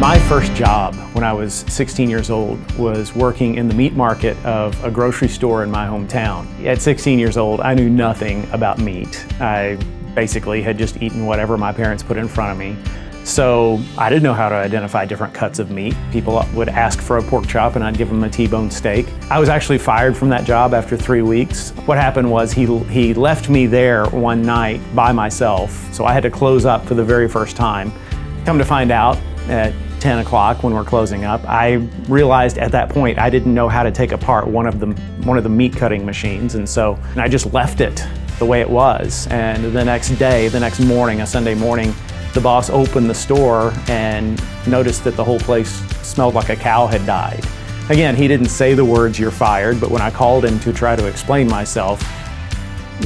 My first job when I was 16 years old was working in the meat market of a grocery store in my hometown. At 16 years old, I knew nothing about meat. I basically had just eaten whatever my parents put in front of me. So I didn't know how to identify different cuts of meat. People would ask for a pork chop and I'd give them a T-bone steak. I was actually fired from that job after 3 weeks. What happened was he left me there one night by myself, so I had to close up for the very first time. Come to find out, at 10 o'clock when we're closing up, I realized at that point I didn't know how to take apart one of the meat cutting machines, and so I just left it the way it was. And the next morning, a Sunday morning, the boss opened the store and noticed that the whole place smelled like a cow had died. Again, he didn't say the words "you're fired," but when I called him to try to explain myself,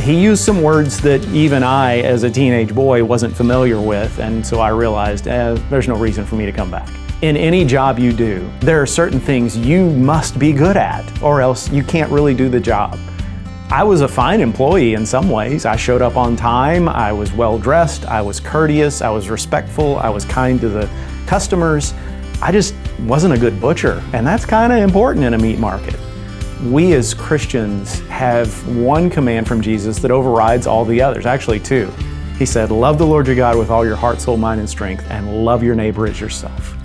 he used some words that even I, as a teenage boy, wasn't familiar with, and so I realized there's no reason for me to come back. In any job you do, there are certain things you must be good at, or else you can't really do the job. I was a fine employee in some ways. I showed up on time, I was well dressed, I was courteous, I was respectful, I was kind to the customers. I just wasn't a good butcher, and that's kind of important in a meat market. We as Christians have one command from Jesus that overrides all the others, actually two. He said, love the Lord your God with all your heart, soul, mind, and strength, and love your neighbor as yourself.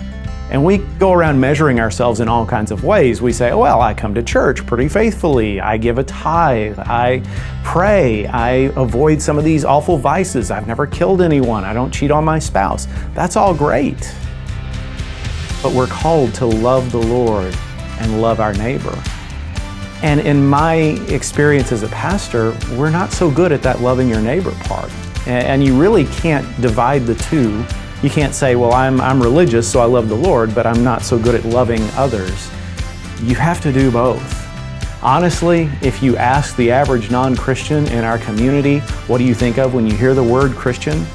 And we go around measuring ourselves in all kinds of ways. We say, well, I come to church pretty faithfully, I give a tithe, I pray, I avoid some of these awful vices, I've never killed anyone, I don't cheat on my spouse. That's all great. But we're called to love the Lord and love our neighbor. And in my experience as a pastor, we're not so good at that loving your neighbor part. And you really can't divide the two. You can't say, well, I'm religious, so I love the Lord, but I'm not so good at loving others. You have to do both. Honestly, if you ask the average non-Christian in our community, what do you think of when you hear the word Christian?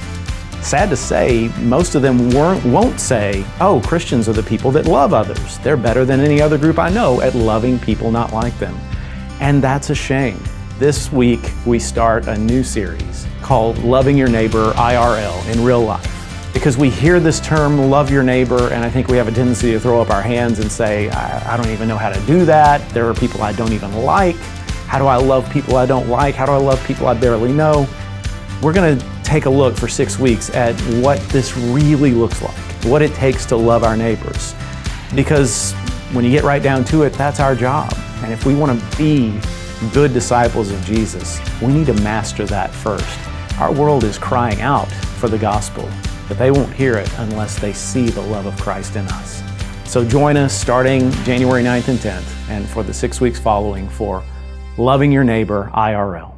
Sad to say, most of them won't say, oh, Christians are the people that love others. They're better than any other group I know at loving people not like them. And that's a shame. This week, we start a new series called Loving Your Neighbor IRL, in real life. Because we hear this term, love your neighbor, and I think we have a tendency to throw up our hands and say, I don't even know how to do that. There are people I don't even like. How do I love people I don't like? How do I love people I barely know? We're going to take a look for 6 weeks at what this really looks like, what it takes to love our neighbors. Because when you get right down to it, that's our job. And if we want to be good disciples of Jesus, we need to master that first. Our world is crying out for the gospel, but they won't hear it unless they see the love of Christ in us. So join us starting January 9th and 10th, and for the 6 weeks following for Loving Your Neighbor IRL.